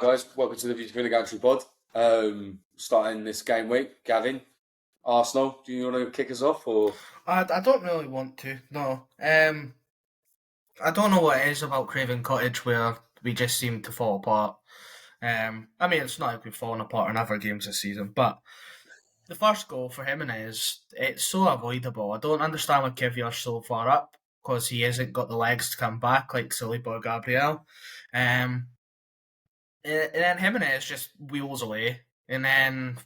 guys, welcome to the Beautiful Gantry Pod. Starting this game week, Gavin, Arsenal. Do you want to kick us off, or I don't really want to. No. I don't know what it is about Craven Cottage where we just seem to fall apart. I mean, it's not like we've fallen apart in other games this season, but the first goal for Jimenez, it's so avoidable. I don't understand why Kivier's so far up because he hasn't got the legs to come back like Saliba or Gabriel. And then Jimenez just wheels away, and then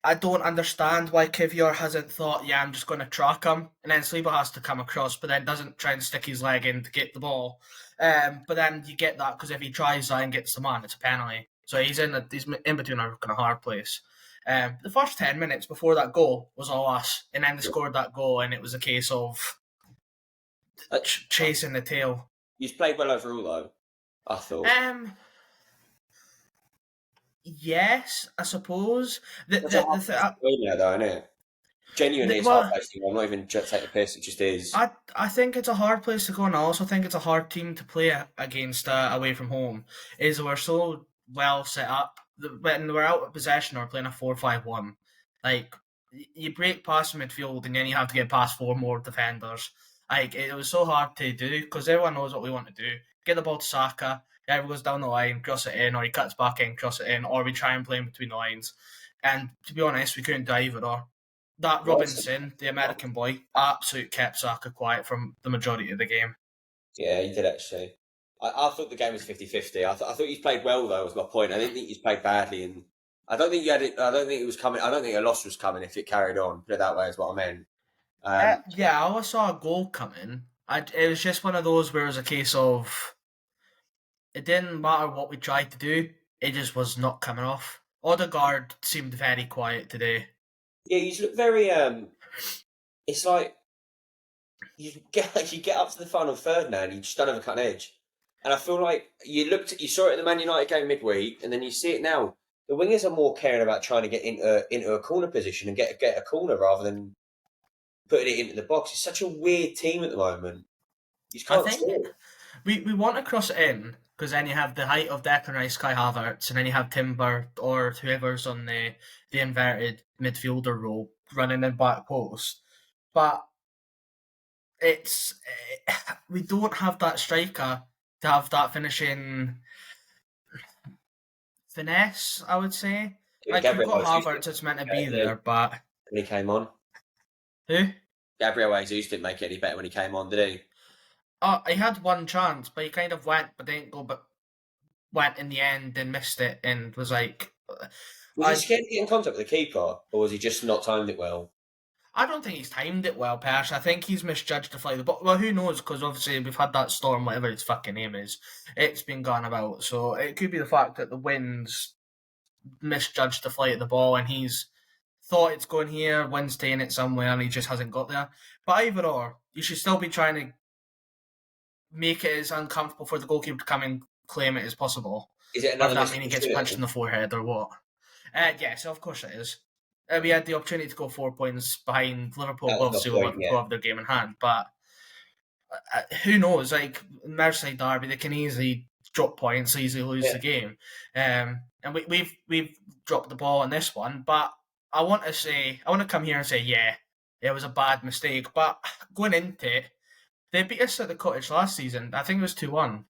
I don't understand why Kivior hasn't thought, I'm just going to track him, and then Saliba has to come across, but then doesn't try and stick his leg in to get the ball. But then you get that because if he tries that and gets the man, it's a penalty. So he's in between a kind of hard place. The first 10 minutes before that goal was all us, and then they scored that goal, and it was a case of chasing the tail. You've played well overall, though, I thought. Yes, I suppose. Though, isn't it? Genuinely, it's hard place to go. I'm not even just take the piss. It just is. I think it's a hard place to go, and I also think it's a hard team to play against away from home. We're so well set up. When we're out of possession, we're playing a 4-5-1. Like, you break past midfield, and then you have to get past four more defenders. Like, it was so hard to do because everyone knows what we want to do. Get the ball to Saka. He goes down the line, cross it in, or he cuts back in, cross it in, or we try and play in between the lines. And to be honest, we couldn't do either. Or that Robinson, the American boy, absolutely kept Saka quiet from the majority of the game. Yeah, he did actually. I thought the game was 50-50. I thought he's played well, though, was my point. I didn't think he's played badly, and I don't think I don't think it was coming. I don't think a loss was coming if it carried on. Put it that way is what I meant. I always saw a goal coming. It was just one of those where it was a case of it didn't matter what we tried to do, it just was not coming off. Odegaard seemed very quiet today. Yeah, you look very. It's like you get up to the final third now, and you just don't have a cutting edge. And I feel like you saw it in the Man United game midweek, and then you see it now. The wingers are more caring about trying to get into a corner position and get a corner rather than putting it into the box. It's such a weird team at the moment. You can't we want to cross it in because then you have the height of Declan Rice, Kai Havertz, and then you have Timber or whoever's on the inverted midfielder role running in back post. But we don't have that striker to have that finishing finesse, I would say. Like, we've got Havertz, it's meant to be there, but when he came on. Who? Gabriel Jesus didn't make it any better when he came on, did he? He had one chance, but he kind of went, but didn't go, but went in the end and missed it and was like... Was he scared to get in contact with the keeper, or was he just not timed it well? I don't think he's timed it well, personally. I think he's misjudged the flight of the ball. Well, who knows, because obviously we've had that storm, whatever its fucking name is. It's been gone about, so it could be the fact that the wind's misjudged the flight of the ball and he's thought it's going here, wind's taking it somewhere, and he just hasn't got there. But either or, you should still be trying to make it as uncomfortable for the goalkeeper to come and claim it as possible. Is it another? Does that mean he gets punched in the forehead or what? Yes, of course it is. We had the opportunity to go 4 points behind Liverpool. Obviously, Liverpool have their game in hand, but who knows? Like Merseyside derby, they can easily drop points, easily lose the game. And we've dropped the ball on this one, but I want to come here and say, it was a bad mistake. But going into it, they beat us at the Cottage last season. I think it was 2-1.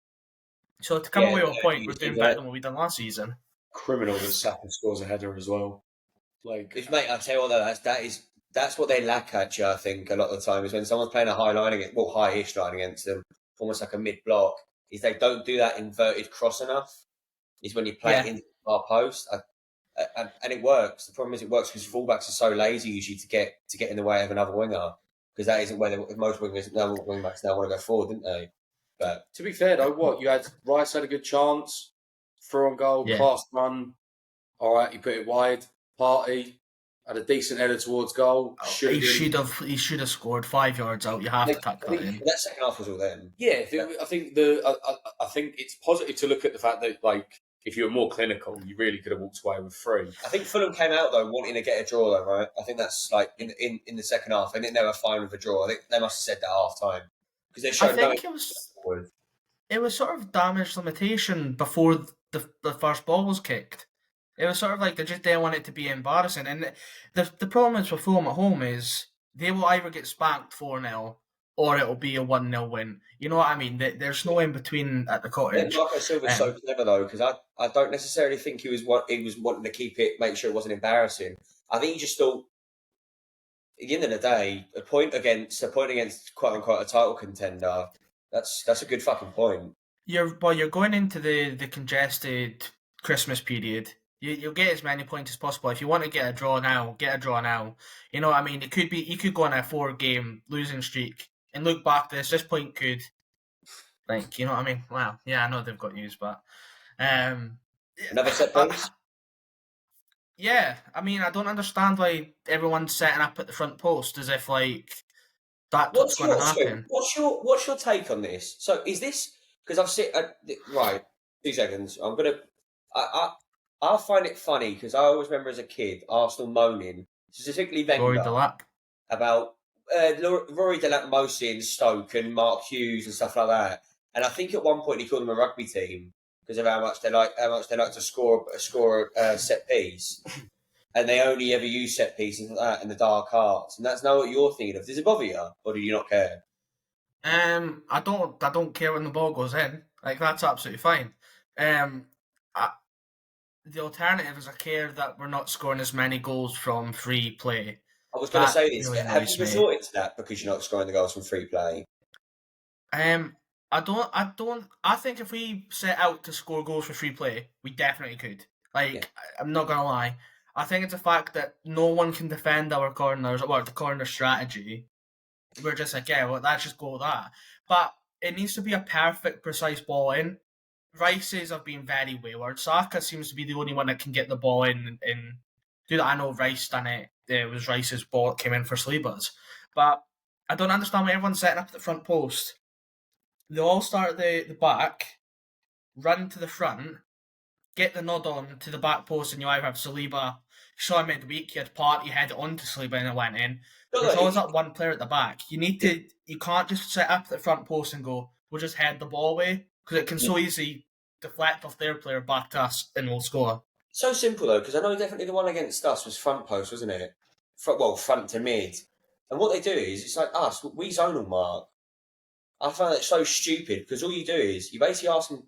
So to come away with a point, we're doing better than what we done last season. Criminal that Saka scores a header as well. Like, mate, I tell you what, though, that's what they lack at you. I think a lot of the time is when someone's playing a high-ish line against them, almost like a mid-block. Is they don't do that inverted cross enough. Is when you play it into our post, and it works. The problem is it works because fullbacks are so lazy usually to get in the way of another winger, because that isn't where most wingbacks now want to go forward, didn't they? But to be fair though, you had Rice had a good chance, throw on goal, pass run. All right, he put it wide. Partey had a decent header towards goal. He should have scored 5 yards out. You have to tuck that in. That second half was all them. Yeah, I think it's positive to look at the fact that, like, if you were more clinical, you really could have walked away with 3. I think Fulham came out though wanting to get a draw though, right? I think that's like in the second half. I think they were fine with a draw. I think they must have said that at half time because they showed it was sort of damage limitation before the first ball was kicked. It was sort of like they just didn't want it to be embarrassing. And the problem is with Fulham at home is they will either get spanked 4-0 or it'll be a 1-0 win. You know what I mean? There's no in between at the Cottage. Marco Silva's so clever though, because I don't necessarily think he was wanting to keep it, make sure it wasn't embarrassing. I think he just thought, at the end of the day, a point against quote unquote a title contender. That's a good fucking point. You're going into the congested Christmas period. You'll get as many points as possible. If you want to get a draw now, get a draw now. You know what I mean? It could be you could go on a 4-game losing streak and look back this point could, like, you know what I mean? Wow, yeah, I know they've got used, but another set piece. Yeah, I mean, I don't understand why everyone's setting up at the front post as if like that's what's going to happen. What's your take on this? So is this because I've seen right? 2 seconds. I find it funny because I always remember as a kid Arsenal moaning, specifically Wenger, about Rory Delap moaning Stoke and Mark Hughes and stuff like that. And I think at one point he called them a rugby team because of how much they like to score a set piece, and they only ever use set pieces like that in the dark arts. And that's not what you're thinking of. Does it bother you, or do you not care? I don't care when the ball goes in. Like, that's absolutely fine. The alternative is I care that we're not scoring as many goals from free play. I was going to say this. Really have you resorted to that because you're not scoring the goals from free play? I think if we set out to score goals for free play, we definitely could. Like, yeah. I'm not going to lie. I think it's a fact that no one can defend our corners or the corner strategy. We're just like, yeah, well, let's just go with that. But it needs to be a perfect, precise ball in. Rice's have been very wayward. Saka seems to be the only one that can get the ball in and do that. I know Rice done it. It was Rice's ball that came in for Saliba's. But I don't understand why everyone's setting up at the front post. They all start at the back, run to the front, get the nod on to the back post, and you either have Saliba. You saw him midweek, you had Partey head it on to Saliba and it went in. There's always that one player at the back. You can't just set up at the front post and go, we'll just head the ball away, because it can so easily deflect off their player back to us and we'll score. So simple though, because I know definitely the one against us was front post, wasn't it? Front to mid. And what they do is, it's like us, we zonal mark. I find that so stupid, because all you do is, you basically ask him,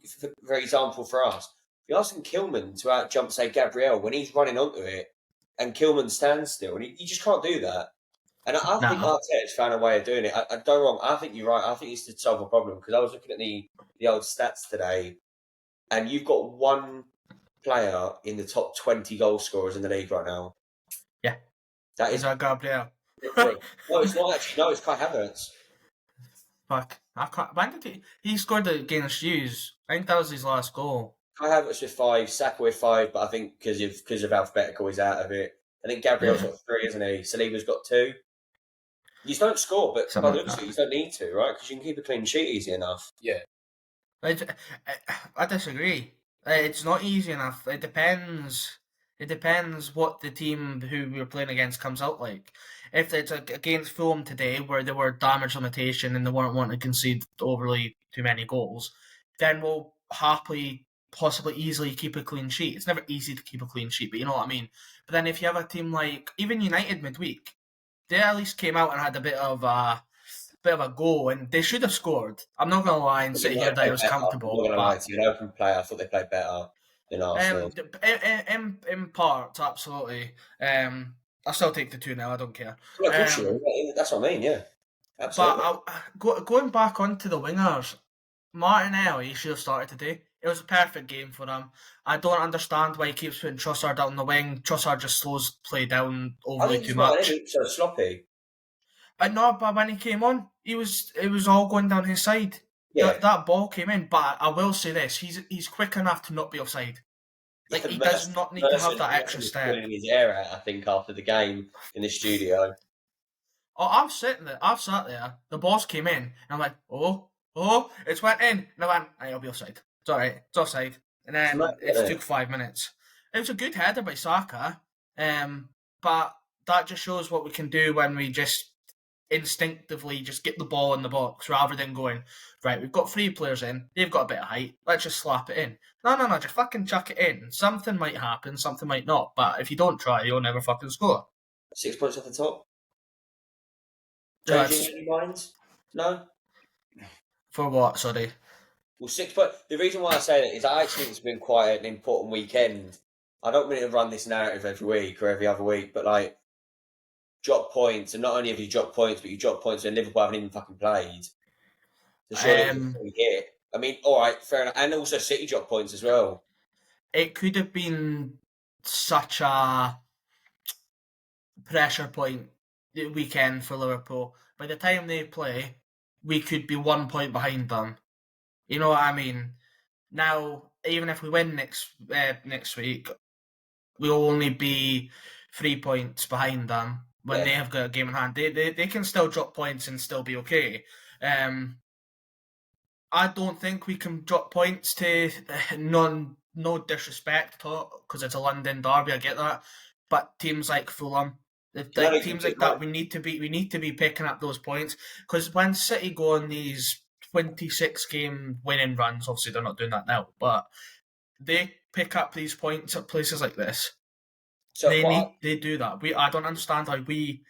for example, for us, you're asking Kilman to out-jump, say, Gabriel, when he's running onto it, and Kilman stands still, and you just can't do that. And I think Arteta's found a way of doing it. I don't wrong. I think you're right. I think it's to solve a problem, because I was looking at the old stats today, and you've got one player in the top 20 goal scorers in the league right now. Yeah. That is Gabriel. No, it's not actually. No, it's Kai Havertz. Fuck. When did he scored against Hughes? I think that was his last goal. Kai Havertz with 5, Saka with 5, but I think because of alphabetical, he's out of it. I think Gabriel's got 3, isn't he? Saliba's got 2. You don't score, but by the looks of it, you don't need to, right? Because you can keep a clean sheet easy enough. Yeah. I disagree. It's not easy enough. It depends. It depends what the team who we're playing against comes out like. If it's against Fulham today, where they were damage limitation and they weren't wanting to concede overly too many goals, then we'll happily, possibly easily keep a clean sheet. It's never easy to keep a clean sheet, but you know what I mean. But then if you have a team like even United midweek, they at least came out and had a bit of a goal, and they should have scored. I'm not going to lie and say here that it was comfortable. I'm not going to lie to you. An open play, I thought they played better than Arsenal. In part, absolutely. I'll still take the 2 now. I don't care. Yeah, sure. That's what I mean, yeah. Absolutely. But going back onto the wingers, Martinelli should have started today. It was a perfect game for him. I don't understand why he keeps putting Trossard out on the wing. Trossard just slows play down overly too much. I think so sloppy. No, but when he came on, it was all going down his side. Yeah. That ball came in, but I will say this: he's quick enough to not be offside. Like, he does not need to have that extra step. His air out, I think, after the game in the studio. Oh, I've sat there. The balls came in, and I'm like, oh, it's went in. And I went, it'll be offside. It's all right. It's offside. And then it took 5 minutes. It was a good header by Saka, but that just shows what we can do when we just instinctively just get the ball in the box rather than going, right, we've got 3 players in, they've got a bit of height, let's just slap it in. No, just fucking chuck it in. Something might happen, something might not, but if you don't try, you'll never fucking score. 6 points off the top? Yeah, Changing any minds? No? For what, sorry? Well, 6 points. The reason why I say that is I actually think it's been quite an important weekend. I don't mean to run this narrative every week or every other week, but like, drop points, and not only have you dropped points, but you dropped points when Liverpool haven't even fucking played. So surely hit. I mean, all right, fair enough. And also City dropped points as well. It could have been such a pressure point weekend for Liverpool. By the time they play, we could be 1 point behind them. You know what I mean? Now, even if we win next week, we'll only be 3 points behind them when they have got a game in hand. They can still drop points and still be okay. I don't think we can drop points to no disrespect because it's a London derby. I get that, but teams like Fulham, teams like that, we need to be picking up those points, because when City go on these 26 game winning runs, obviously they're not doing that now, but they pick up these points at places like this. So they do that. I don't understand how we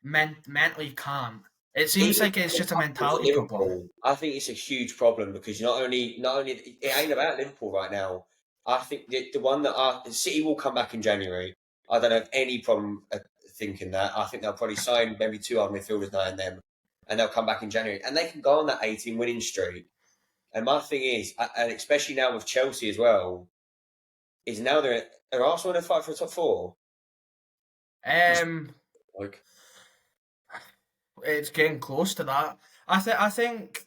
mentally can't. It seems like it's just a mentality problem. I think it's a huge problem because not only it ain't about Liverpool right now. I think the one that City will come back in January. I don't have any problem thinking that. I think they'll probably sign maybe 2 other midfielders now and then, and they'll come back in January, and they can go on that 18 winning streak. And my thing is, and especially now with Chelsea as well, is now are Arsenal in a fight for a top 4? It's getting close to that. I think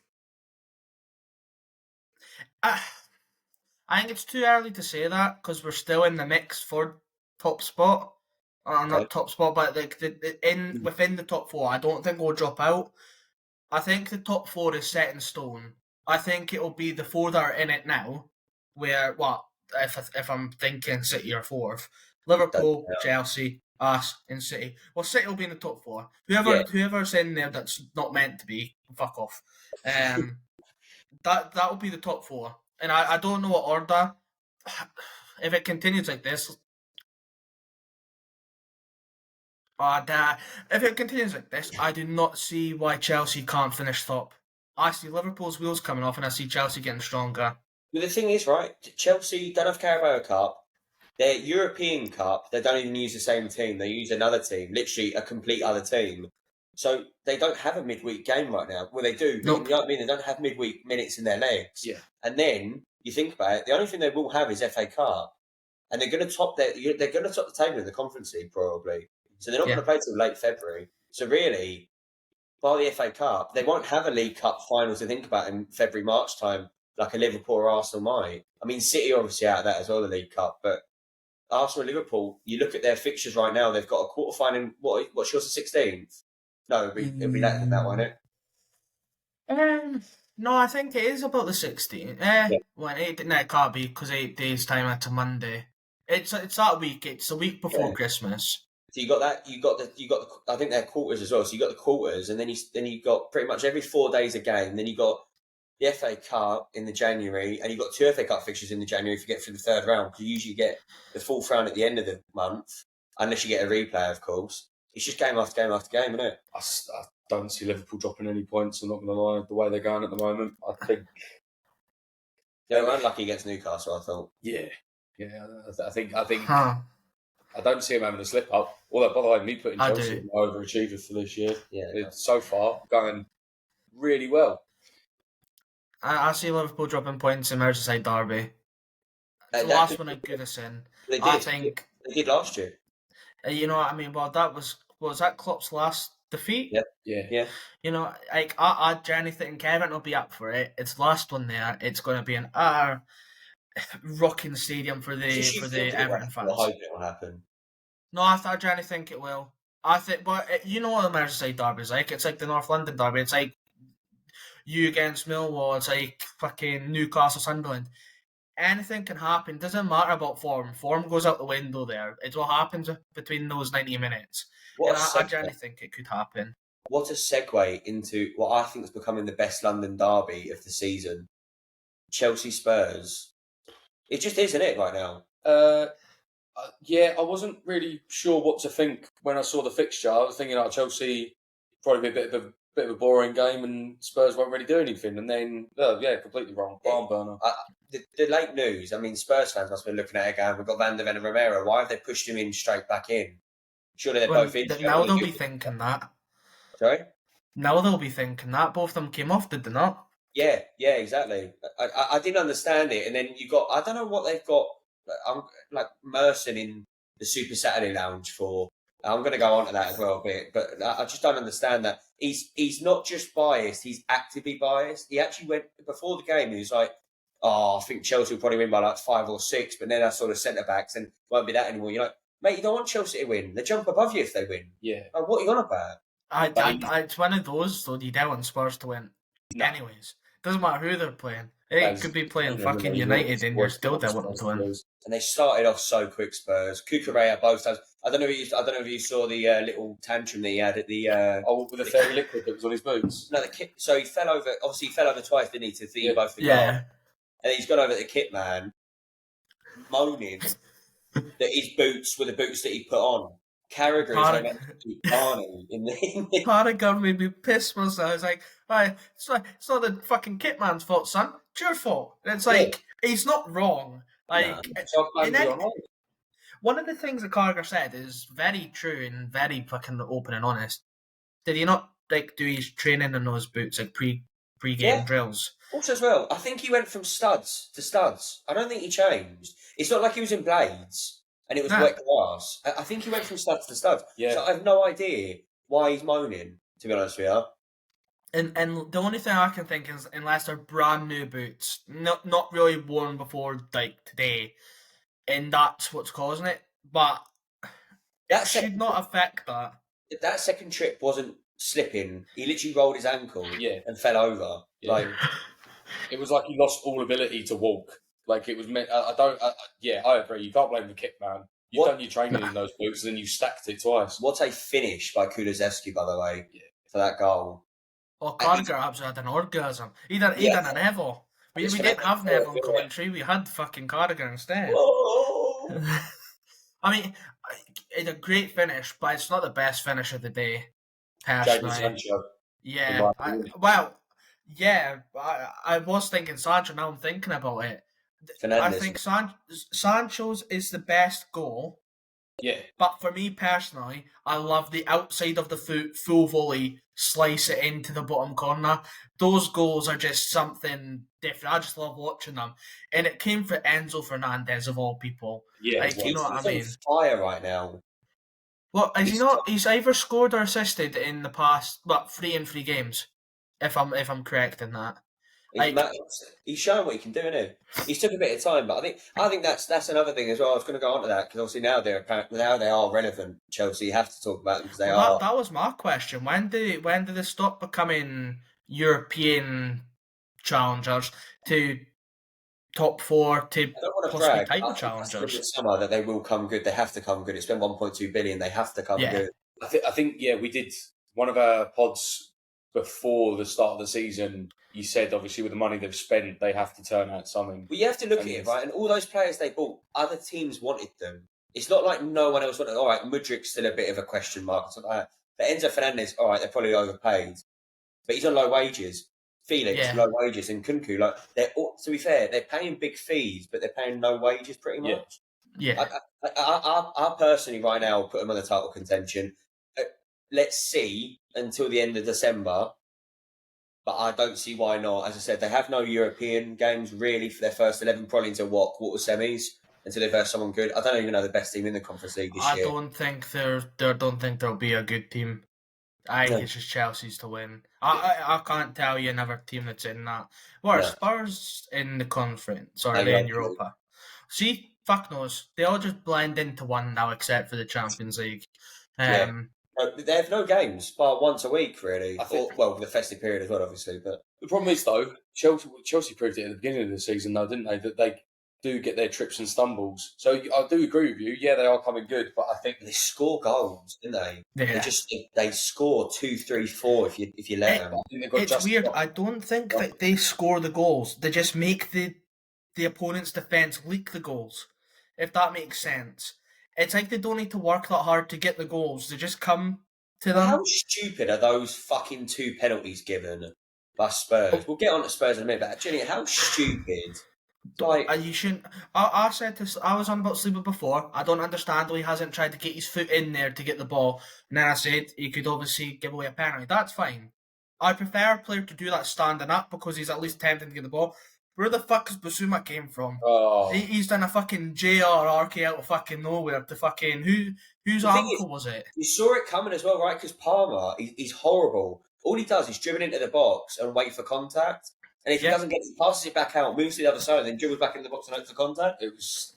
it's too early to say that because we're still in the mix for top spot. Not top spot, but within the top 4. I don't think we'll drop out. I think the top 4 is set in stone. I think it'll be the 4 that are in it now. Where if I'm thinking City are 4th, Liverpool, Chelsea, us, and City. Well, City will be in the top 4. Whoever's in there that's not meant to be, fuck off. That will be the top 4, and I don't know what order. If it continues like this, I do not see why Chelsea can't finish top. I see Liverpool's wheels coming off, and I see Chelsea getting stronger. Well, the thing is, right, Chelsea don't have Carabao Cup. Their European Cup, they don't even use the same team. They use another team, literally a complete other team. So they don't have a midweek game right now. Well, they do. Nope. You know what I mean? They don't have midweek minutes in their legs. Yeah. And then you think about it, the only thing they will have is FA Cup, and they're going to top the table in the Conference League probably. So they're not going to play till late February. So really, by the FA Cup, they won't have a League Cup final to think about in February, March time, like a Liverpool or Arsenal might. I mean, City obviously out of that as well, the League Cup, but Arsenal and Liverpool, you look at their fixtures right now, they've got a quarter final. What's yours, the 16th? No, it'll be later than that, won't it? No, I think it is about the 16th. Well, it can't be because 8 days time after Monday. It's that week. It's the week before Christmas. So you got that. You got the. I think they're quarters as well. So you got the quarters, and then you got pretty much every 4 days a game. Then you got the FA Cup in the January, and you got 2 FA Cup fixtures in the January if you get through the 3rd round. Because you usually get the 4th round at the end of the month, unless you get a replay, of course. It's just game after game after game, isn't it? I don't see Liverpool dropping any points. I'm not going to lie. The way they're going at the moment, I think they were unlucky against Newcastle. I thought. Yeah. I think. I don't see them having a slip up. Although, by the way, me putting Chelsea in overachievers for this year. Yeah. It's so far going really well. I see Liverpool dropping points in Merseyside derby. The last one at Goodison. I think they did last year. You know what I mean? Well, that was that Klopp's last defeat? Yeah. You know, like I genuinely think Kevin will be up for it. It's the last one there. It's going to be an utter rocking stadium for the Everton fans. I hope it will happen. No, I genuinely think it will. I think, but you know what the Merseyside derby is like? It's like the North London derby. It's like you against Millwall. It's like fucking Newcastle, Sunderland. Anything can happen. Doesn't matter about form. Form goes out the window there. It's what happens between those 90 minutes. And I genuinely think it could happen. what a segue into what I think is becoming the best London derby of the season. Chelsea Spurs. It just isn't it right now? Yeah, I wasn't really sure what to think when I saw the fixture. I was thinking, Chelsea probably be a bit of a boring game, and Spurs won't really do anything. And then, completely wrong. Barn burner. The late news. I mean, Spurs fans must have been looking at it going, "We've got Van der Ven and Romero. Why have they pushed him in straight back in? Surely they're both in." Now they'll be thinking that. Sorry. Now they'll be thinking that. Both of them came off, did they not? Yeah, exactly. I didn't understand it, and then you got. I don't know what they've got. I'm like Merson in the Super Saturday Lounge for. I'm going to go on to that as well a bit, but I just don't understand that. He's not just biased, he's actively biased. He actually went, before the game, he was like, I think Chelsea will probably win by like 5 or 6, but then our sort of centre-backs and won't be that anymore. You're like, mate, you don't want Chelsea to win. They jump above you if they win. Yeah. Like, what are you on about? It's one of those, though, you don't want Spurs to win. No. Anyways, doesn't matter who they're playing. It could be playing fucking United and you're still there wanting to win. And they started off so quick, Spurs. Kukurea both times. I don't know if you saw the little tantrum that he had at the... with the fairy liquid that was on his boots? No, the kit. So he fell over... Obviously, he fell over twice, didn't he, to theme both the goal. And he's gone over at the kit man, moaning that his boots were the boots that he put on. Carragher is like Barney in the... Carragher made me piss myself. I was like, it's not the fucking kit man's fault, son. It's your fault. And it's like, he's not wrong. Like, one of the things that Carragher said is very true and very fucking open and honest. Did he not like do his training in those boots, like pre-game drills? Also as well, I think he went from studs to studs. I don't think he changed. It's not like he was in blades and it was wet glass. I think he went from studs to studs. Yeah. So I have no idea why he's moaning, to be honest with you. And the only thing I can think is, unless they're brand new boots, not really worn before like today, and that's what's causing it. But that should not affect that. That second trip wasn't slipping. He literally rolled his ankle and fell over. Yeah. Like it was like he lost all ability to walk. Like it was meant. I agree. You can't blame the kit man. You've done your training in those boots, and then you stacked it twice. What a finish by Kulusevski, by the way, for that goal. Well, Carragher absolutely had an orgasm. He done a Neville. We didn't have Neville in commentary. We had fucking Carragher instead. I mean, it's a great finish, but it's not the best finish of the day. Personally, yeah. I was thinking Sancho. Now I'm thinking about it. Fernandez. I think Sancho's is the best goal. Yeah. But for me personally, I love the outside of the foot, full volley, slice it into the bottom corner. Those goals are just something different. I just love watching them. And it came for Enzo Fernandez, of all people. Yeah, like, you know what I mean? He's on fire right now. Well, he's either scored or assisted in the past, 3 in 3 games, if I'm correct in that. He's showing what he can do, isn't he? He's took a bit of time, but I think that's another thing as well. I was going to go on to that because obviously now they are relevant. Chelsea, you have to talk about them because they are. That was my question. When did they stop becoming European challengers to top 4 to possibly title challengers? This summer that they will come good. They have to come good. It's been 1.2 billion. They have to come good. I think we did one of our pods before the start of the season. You said, obviously, with the money they've spent, they have to turn out something. Well, you have to look at it, right? And all those players they bought, other teams wanted them. It's not like no one else wanted. All right, Mudrik's still a bit of a question mark. Something like that. But Enzo Fernandez, all right, they're probably overpaid, but he's on low wages. Felix, low wages, and Kunku, like they're all, to be fair, they're paying big fees, but they're paying no wages pretty much. Yeah. I personally right now put them on the title contention. Let's see until the end of December. But I don't see why not. As I said, they have no European games really for their first 11, probably until quarter semis, until they verse someone good. I don't even know the best team in the Conference League this year. I don't think there'll be a good team. I think it's just Chelsea's to win. I can't tell you another team that's in that. What are Spurs in the conference or are they in Europa? See, fuck knows. They all just blend into one now, except for the Champions League. They have no games, bar once a week, really. The festive period as well, obviously. But the problem is, though, Chelsea proved it at the beginning of the season, though, didn't they? That do get their trips and stumbles. So I do agree with you. Yeah, they are coming good, but I think They score goals, don't they? Yeah. They score 2, 3, 4 if you let them. I think they've got It's just weird. I don't think that they score the goals. They just make the opponent's defence leak the goals, if that makes sense. It's like they don't need to work that hard to get the goals. They just come to them. How stupid are those fucking 2 penalties given by Spurs? We'll get on to Spurs in a minute, but actually, how stupid? Like, You shouldn't. I said this. I was on about Sleeper before. I don't understand why he hasn't tried to get his foot in there to get the ball. And then I said he could obviously give away a penalty. That's fine. I prefer a player to do that standing up because he's at least tempting to get the ball. Where the fuck is Basuma came from? Oh, He's done a fucking JRRK out of fucking nowhere to fucking whose The thing ankle was it? you saw it coming as well, right? Because Palmer, he's horrible. All he does is dribble into the box and wait for contact. And if he doesn't get it, he passes it back out, moves to the other side, and then dribbles back into the box and hope for contact. it was.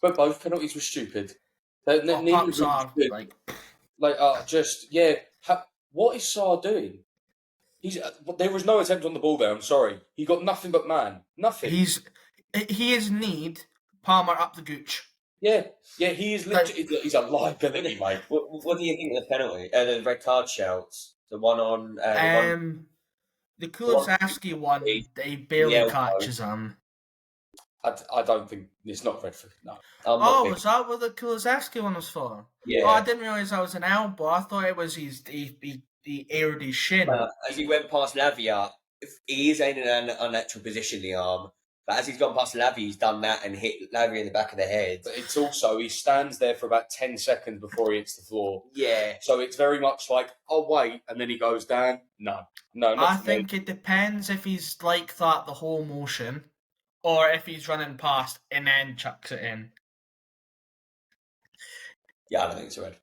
But both penalties were stupid. Neither Paps was are good. What is Sarr doing? There was no attempt on the ball there. I'm sorry. He got nothing but man. Nothing. He is need Palmer up the gooch. Yeah. He is literally. He's a liability, mate. What do you think of the penalty? The red card shouts. The one on. The Kulusevski one, he barely elbow. catches him. I don't think it's not red for no. Was that what the Kulusevski one was for? Yeah. Oh, I didn't realise that was an elbow. I thought it was he aired his shin. As he went past Lavia, he is in an unnatural position, the arm. But as he's gone past Lavia, he's done that and hit Lavia in the back of the head. But it's also, he stands there for about 10 seconds before he hits the floor. Yeah. So it's very much like, oh, wait, and then he goes down. No, I think it depends if he's like that the whole motion, or if he's running past and then chucks it in. Yeah, I don't think it's red.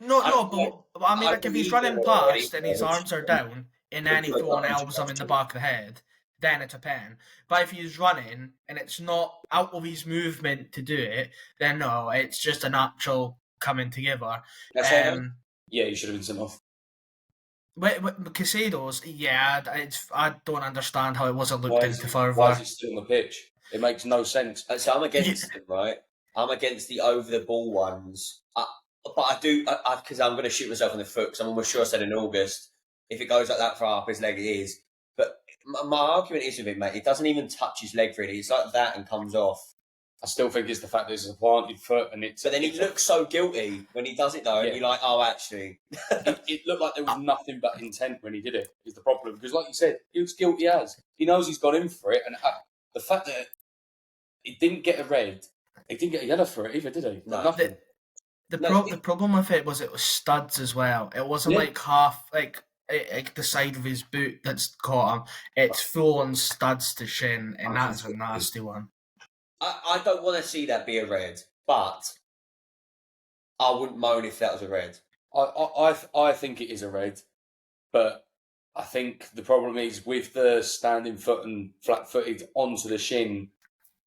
But I mean, like if he's running past and his arms are down, and then he throws and elbows him in the back of the head, then it's a pen. But if he's running and it's not out of his movement to do it, then no, it's just a natural coming together. Yeah, he should have been sent off. But Casado's, I don't understand how it wasn't looked into further. Why is he still on the pitch? It makes no sense. So I'm against it, right? I'm against the over the ball ones. But I do, because I'm going to shoot myself in the foot, because I'm almost sure I said in August, if it goes like that far up his leg, it is. But my argument is with it, mate, it doesn't even touch his leg really. It's like that and comes off. I still think it's the fact that it's a planted foot and it's. But then he looks so guilty when he does it though, and you're like, oh, actually. it looked like there was nothing but intent when he did it, is the problem. Because, like you said, he looks guilty as. He knows he's gone in for it, and the fact that he didn't get a red, he didn't get a yellow for it either, did he? No. Nothing. The problem with it was studs as well. It wasn't like half, like the side of his boot that's caught him. It's full on studs to shin, and that's a nasty one. I don't want to see that be a red, but I wouldn't moan if that was a red. I think it is a red, but I think the problem is with the standing foot and flat-footed onto the shin.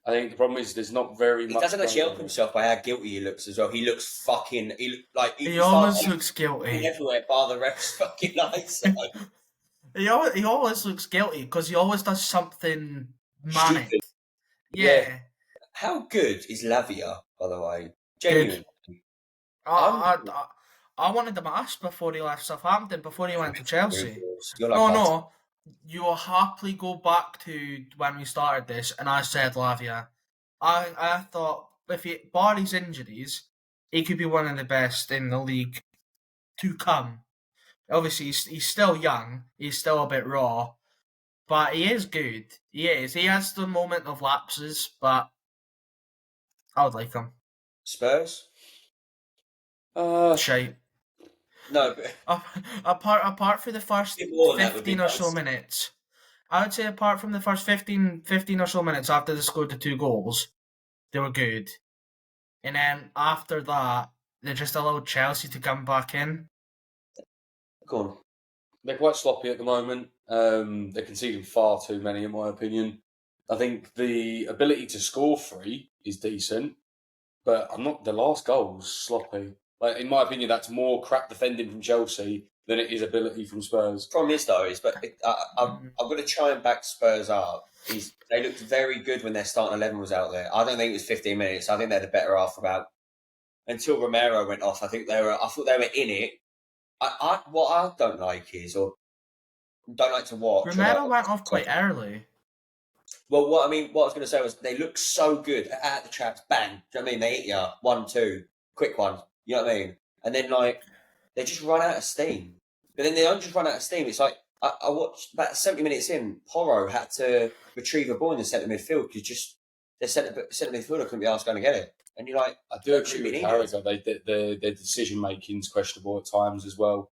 I think the problem is there's not very much. He doesn't actually help himself by how guilty he looks as well. He looks fucking. He always looks guilty. Everywhere, bar the ref's fucking eyes. He always looks guilty because he always does something manic. Stupid. Yeah. How good is Lavia, by the way? Genuinely. I wanted him asked before he left Southampton, before he went to Chelsea. No. You will happily go back to when we started this, and I said Lavia. I thought if he bar his injuries, he could be one of the best in the league to come. Obviously, he's still young. He's still a bit raw, but he is good. He is. He has the moment of lapses, but I would like him. Spurs? Shite. No, but apart from the first 15 or so minutes, I would say apart from the first 15 or so minutes after they scored the 2 goals, they were good. And then after that, they just allowed Chelsea to come back in. Go on. They're quite sloppy at the moment. They're conceding far too many, in my opinion. I think the ability to score 3 is decent, but the last goal was sloppy. Like, in my opinion, that's more crap defending from Chelsea than it is ability from Spurs. Problem is though, I'm going to try and back Spurs up. They looked very good when their starting 11 was out there. I don't think it was 15 minutes. I think they're the better half until Romero went off. I thought they were in it. What I don't like is, or don't like to watch. Romero went off quite early. Well, what I was going to say was they look so good at the traps. Bang! Do you know what I mean? They hit you 1-2, quick one. You know what I mean? And then they just run out of steam. But then they don't just run out of steam. It's like I watched about 70 minutes in. Porro had to retrieve a ball in the centre midfield because the centre midfielder couldn't be asked going to get it. And you're like, I do agree with Carragher. Their decision making is questionable at times as well.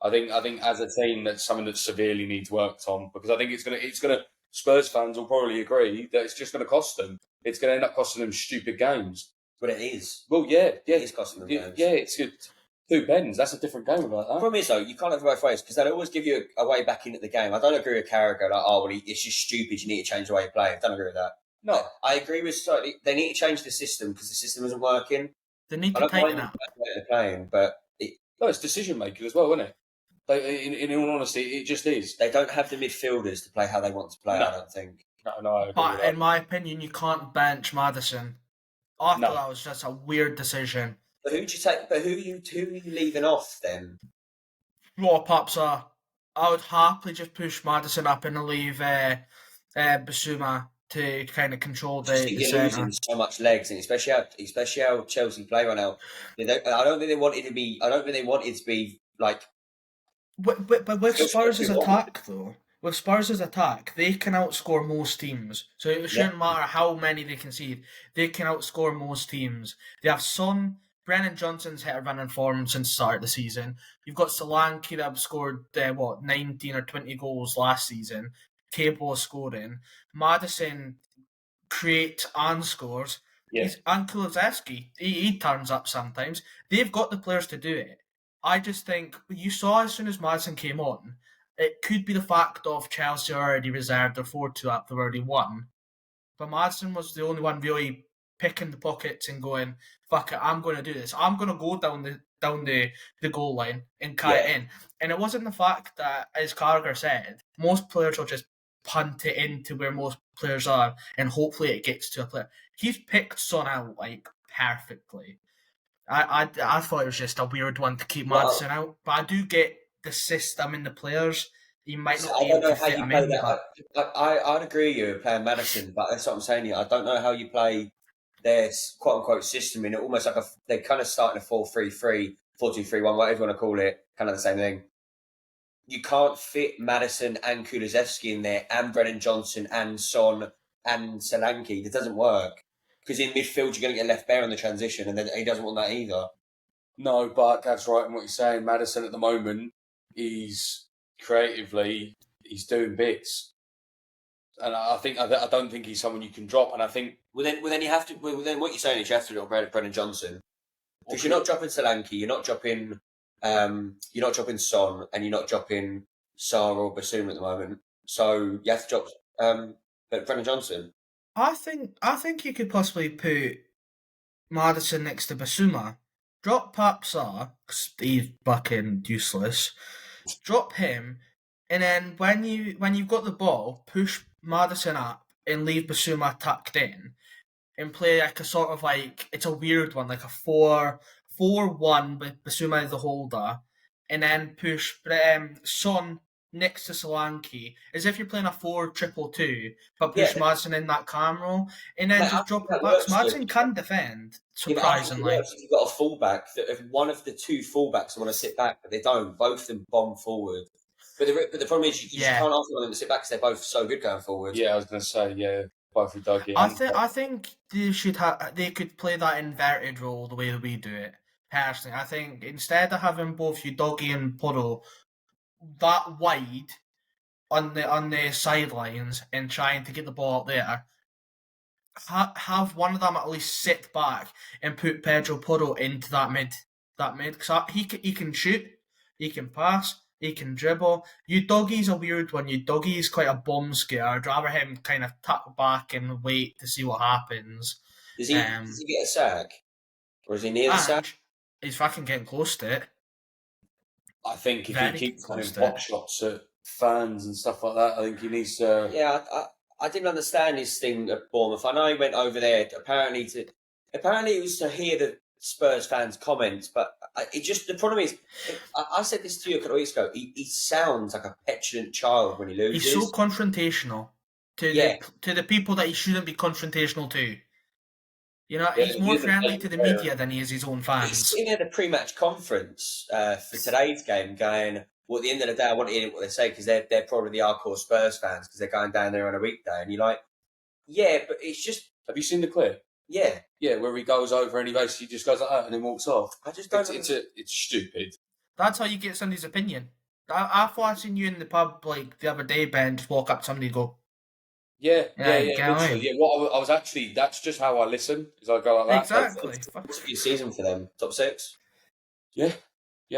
I think as a team, that's something that severely needs worked on, because I think it's gonna. Spurs fans will probably agree that it's just going to cost them. It's going to end up costing them stupid games. But it is. Well, yeah, it is costing them games. Yeah, it's good. 2 pens. That's a different game about that. The problem is though, you can't have it both ways because they'll always give you a way back into the game. I don't agree with Carragher. It's just stupid. You need to change the way you play. I don't agree with that. No, I agree with slightly. They need to change the system because the system isn't working. They need to tighten up. They're playing, but it's decision making as well, isn't it? In all honesty, it just is. They don't have the midfielders to play how they want to play. No. I don't think. No. But in my opinion, you can't bench Maddison. I thought that was just a weird decision. But who do you take? But who are you leaving off then? What pops are? I would happily just push Maddison up and leave Bissouma to kind of control the You're losing so much legs, and especially how Chelsea play right now. I don't think they wanted to be. I don't think they wanted to be like. But with Spurs' attack, though, they can outscore most teams. So it shouldn't matter how many they concede. They can outscore most teams. They have Son. Brennan Johnson's hit a running form since the start of the season. You've got Solanke that have scored 19 or 20 goals last season, capable of scoring. Maddison creates and scores. Yeah. And Kulusevski, he turns up sometimes. They've got the players to do it. I just think you saw as soon as Maddison came on, it could be the fact of Chelsea already reserved their 4-2 up, they've already won. But Maddison was the only one really picking the pockets and going, fuck it, I'm going to do this. I'm going to go down the goal line and cut it in. And it wasn't the fact that, as Carragher said, most players will just punt it into where most players are and hopefully it gets to a player. He's picked Son out perfectly. I thought it was just a weird one to keep Maddison out, but I do get the system and the players. You might not be able to fit him in. I'd agree with you playing Maddison, but that's what I'm saying here. I don't know how you play their quote-unquote system in it, almost like they're kind of starting a 4-3-3, 4-2-3-1, whatever you want to call it, kind of the same thing. You can't fit Maddison and Kulusevski in there, and Brennan Johnson and Son and Solanke. It doesn't work. Because in midfield, you're going to get left bare on the transition, and then he doesn't want that either. No, but Gav's right in what you're saying. Maddison at the moment, he's doing bits. And I don't think he's someone you can drop. And I think then you have to. Well, then what you're saying is you have to drop Brennan Johnson because you're not dropping Solanke, you're not dropping Son, and you're not dropping Sarr or Bassoon at the moment. So you have to drop Brennan Johnson. I think you could possibly put Maddison next to Bassouma. Drop Papsar, because he's fucking useless. Drop him, and then when you've got the ball, push Maddison up and leave Bassouma tucked in, and play like a sort of it's a weird one, like a 4-4-1 with Bassouma as the holder, and then push Son next to Solanke, as if you're playing a 4-2-2, but push Maddison in that cam role, and then just drop it back. Maddison can defend, surprisingly. If you've got a fullback, if one of the two fullbacks want to sit back, but they don't, both of them bomb forward. But the problem is you can't ask them to sit back because they're both so good going forward. Yeah, I was going to say, both with Dougie. I think they could play that inverted role the way that we do it. Personally, I think instead of having both Udogie and Porro that wide on the sidelines and trying to get the ball up there, have one of them at least sit back and put Pedro Porro into that mid because he can shoot, he can pass, he can dribble. Udogie's a weird one. Udogie's quite a bomb scare. I'd rather him kind of tuck back and wait to see what happens. Does he get a sack? Or is he near the sack? He's fucking getting close to it. I think if Very he keeps having close to pop it. shots at fans and stuff like that, I think he needs to. Yeah, I didn't understand his thing at Bournemouth. I know he went over there apparently it was to hear the Spurs fans' comments, but the problem is, I said this to you a couple of weeks ago. He sounds like a petulant child when he loses. He's so confrontational to the people that he shouldn't be confrontational to. You know, Yeah, he's more friendly to the media than he is his own He's fans. sitting at the pre-match conference for today's game, going, "Well, at the end of the day, I want to hear what they say because they're probably the hardcore Spurs fans because they're going down there on a weekday." And you're like, "Yeah, but it's just." Have you seen the clip? Yeah, Yeah, where he goes over and he basically just goes like that and then walks off. I just don't. It's stupid. That's how you get somebody's opinion. I've watching you in the pub like the other day, Ben, just walk up to somebody and go, Yeah, get literally, away. yeah. What I was actually, that's just how I listen. Is I go like that. Exactly. What's your season for them? Top 6? Yeah,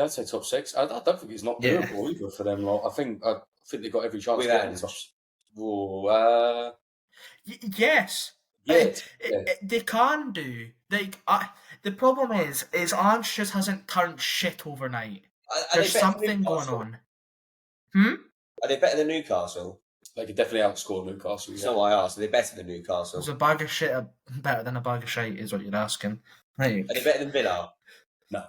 I'd say top 6. I don't think it's not doable either for them. Like, I think they've got every chance With to get in Ange. the top. Oh, Yes. yeah, They can do. The problem is Ange just hasn't turned shit overnight. There's something going on. Are they better than Newcastle? they could definitely outscore Newcastle. That's Yeah. not what I asked. Are they better than Newcastle? Is a bag of shit better than a bag of shite, is what you're asking. Right. Are they better than Villa? No.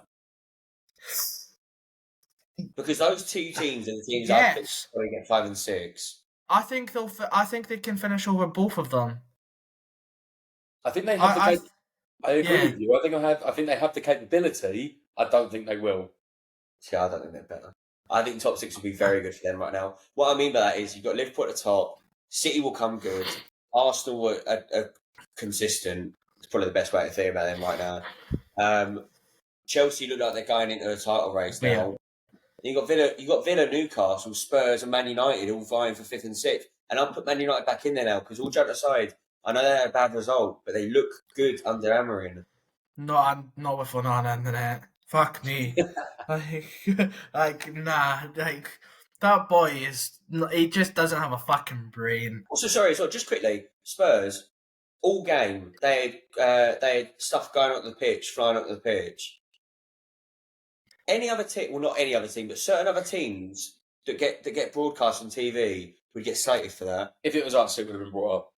Because those two teams are the teams Yes. I think get 5 and 6. I think they can finish over both of them. I think they have I agree yeah. with you. I think they have the capability. I don't think they will. Yeah, I don't think they're better. I think top 6 would be very good for them right now. What I mean by that is you've got Liverpool at the top. City will come good. Arsenal are consistent. It's probably the best way to think about them right now. Chelsea look like they're going into a title race now. You got Villa, Newcastle, Spurs, and Man United all vying for 5th and 6th. And I'll put Man United back in there now because all joke aside, I know they had a bad result, but they look good under Amorim. No, I'm not with Onana in the net. Fuck me. That boy he just doesn't have a fucking brain. Also, sorry, so just quickly, Spurs, all game, they had stuff going up the pitch, flying up the pitch. Any other team, well, not any other team, but certain other teams that get broadcast on TV would get slated for that. If it was us, it would have been brought up.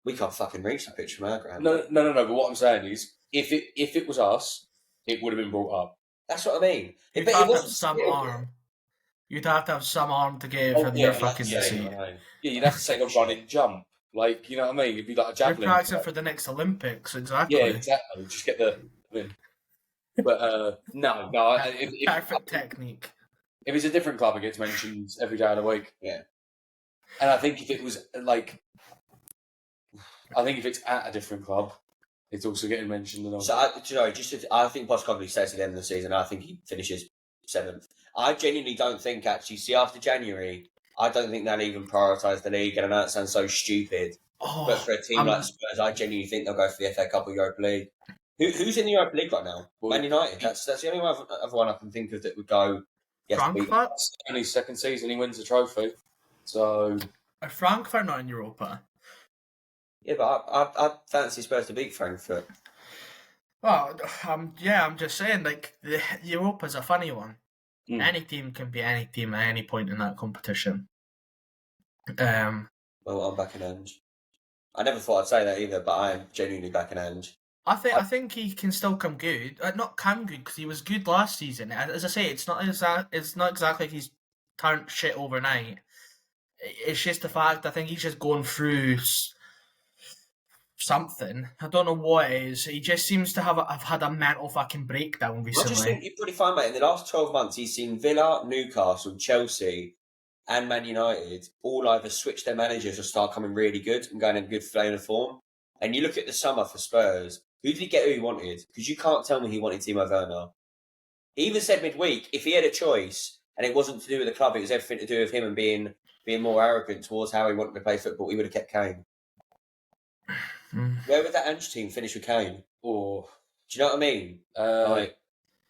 We can't fucking reach the pitch from our ground. No. But what I'm saying is, if it was us, it would have been brought up. That's what I mean. You'd have to have some arm. You'd have to have some arm to get it from your fucking seat. Yeah, you'd have to take a running jump. Like, you know what I mean? It'd be like a javelin. You're practicing for the next Olympics, exactly. Yeah, exactly. Just get the win. But no. Perfect technique. If it's a different club, it gets mentioned every day of the week. Yeah. And I think if it was if it's at a different club, it's also getting mentioned. And all. So, I think Postecoglou stays at the end of the season. I think he finishes 7th. I genuinely don't think, actually, see, after January, I don't think they'll even prioritise the league. And I know it sounds so stupid. But for a team like Spurs, I genuinely think they'll go for the FA Cup or Europa League. Who's in the Europa League right now? Well, Man United. That's the only other one I can think of that would go. Yes, Frankfurt? In his second season, he wins the trophy. So. Are Frankfurt not in Europa? Yeah, but I fancy Spurs to beat Frankfurt. Well, I'm just saying, Europa's a funny one. Any team can be any team at any point in that competition. Well, I'm backing Ange. I never thought I'd say that either, but I am genuinely backing Ange. I think he can still come good. Not come good because he was good last season. As I say, it's not exactly like he's turned shit overnight. It's just the fact I think he's just going through something. I don't know what it is. He just seems to have had a mental fucking breakdown recently. I just think you're pretty fine, mate. In the last 12 months, he's seen Villa, Newcastle, Chelsea, and Man United all either switch their managers or start coming really good and going in good flame of form. And you look at the summer for Spurs. Who did he get who he wanted? Because you can't tell me he wanted Timo Werner. He even said midweek, if he had a choice and it wasn't to do with the club, it was everything to do with him and being more arrogant towards how he wanted to play football, he would have kept Kane. Where would that Ange team finish with Kane? Or do you know what I mean?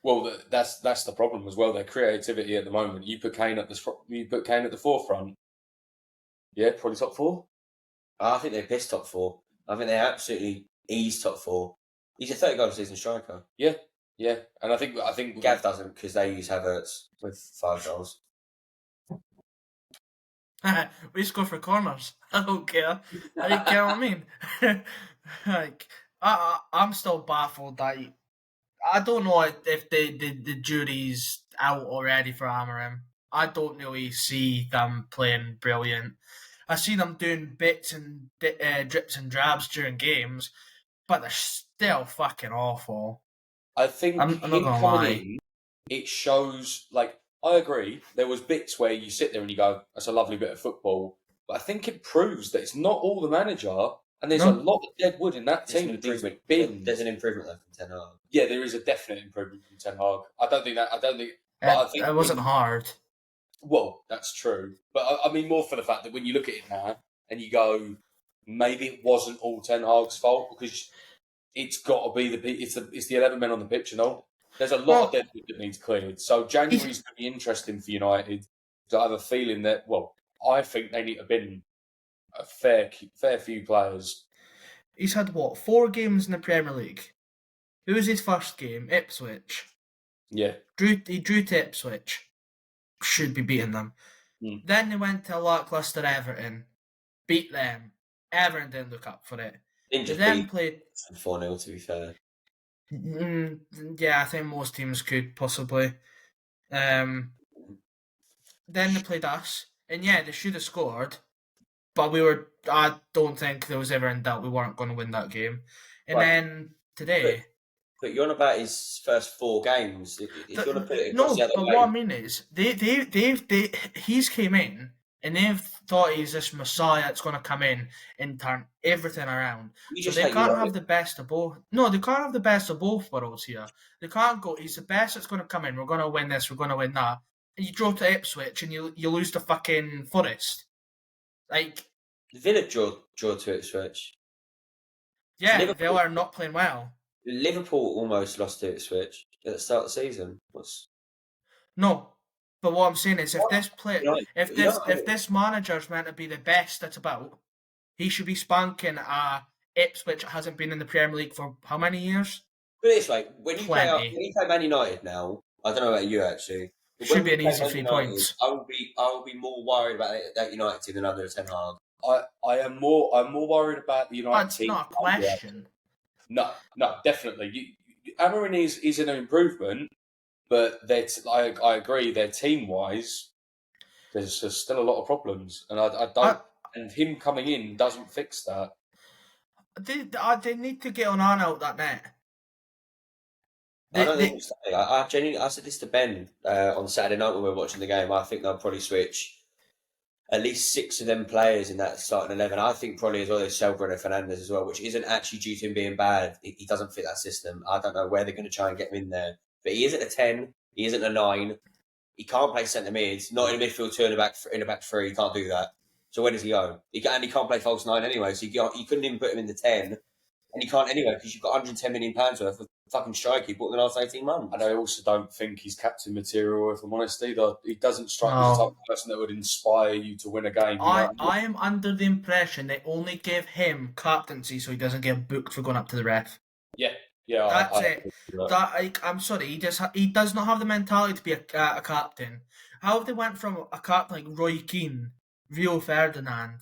Well, that's the problem as well. Their creativity at the moment. You put Kane at the forefront. Yeah, probably top 4. I think they pissed top 4. I think they absolutely eased top 4. He's a 30-goal season striker. Yeah, Yeah, and I think Gav doesn't because they use Havertz with 5 goals. We score for corners. I don't care. Like, you know what I mean? Like, I'm still baffled that I don't know if the jury's out already for Amorim. I don't really see them playing brilliant. I see them doing bits and drips and drabs during games, but they're still fucking awful. I think I'm not him gonna coming lie. in, it shows. Like, I agree. There was bits where you sit there and you go, "That's a lovely bit of football," but I think it proves that it's not all the manager, and there's a No. lot of dead wood in that There's team an that needs to be improvement. binned. There's an improvement though from Ten Hag. Yeah, there is a definite improvement from Ten Hag. I don't think. But I think It wasn't hard. Well, that's true, but I mean more for the fact that when you look at it now and you go, maybe it wasn't all Ten Hag's fault because it's got to be it's the 11 men on the pitch and all. There's a lot of dead wood that needs cleared. So January's going to be interesting for United. So I have a feeling that I think they need to bin a fair few players. He's had what 4 games in the Premier League. Who was his first game? Ipswich. Yeah, He drew to Ipswich. Should be beating them. Mm. Then they went to lacklustre Everton. Beat them. Everton didn't look up for it. Didn't They just then beat played. 4-0 to be fair. Yeah, I think most teams could possibly. Then they played us, and yeah, they should have scored, but I don't think there was ever in doubt we weren't going to win that game. And Right. then today. But you're on about his first 4 games. If you want to put it across No, the other but way, what I mean is he's came in and they've thought he's this messiah that's going to come in and turn everything around. you So just they hate can't United. have the best of both. No, they can't have the best of both worlds here. They can't go. He's the best that's going to come in. We're going to win this. We're going to win that. And you draw to Ipswich and you lose to fucking Forest. Like, Villa draw to Ipswich. yeah, Liverpool- Villa are not playing well. Liverpool almost lost to Ipswich at the start of the season. No, but what I'm saying is, if What? this play, United- if United- this if this manager's meant to be the best that's about, he should be spanking Ipswich that hasn't been in the Premier League for how many years? Put it this way: when you play Plenty. Man United now, I don't know about you actually. but Should when be we an play easy Man 3 United, points. I will be more worried about that United team than under Ten Hag. I'm more worried about the United That's team. not a question. No, Definitely. Amorim is an improvement, but I agree. Their team wise, there's still a lot of problems, and I don't. And him coming in doesn't fix that. They need to get on out that net. I don't think so. I genuinely, I said this to Ben on Saturday night when we were watching the game. I think they'll probably switch at least 6 of them players in that starting 11. I think probably as well as Bruno Fernandes as well, which isn't actually due to him being bad. He doesn't fit that system. I don't know where they're going to try and get him in there. But he isn't a 10. He isn't a 9. He can't play centre mids. Not in a midfield 2 in a back 3. He can't do that. So where does he go? He can't play false 9 anyway. So you couldn't even put him in the 10. And you can't anyway because you've got £110 million worth of fucking strike he bought in the last 18 months. And I also don't think he's captain material, if I'm honest, either. He doesn't strike me as the type of person that would inspire you to win a game. I am under the impression they only give him captaincy so he doesn't get booked for going up to the ref. Yeah. That's it. I'm sorry, he does not have the mentality to be a captain. How have they went from a captain like Roy Keane, Rio Ferdinand,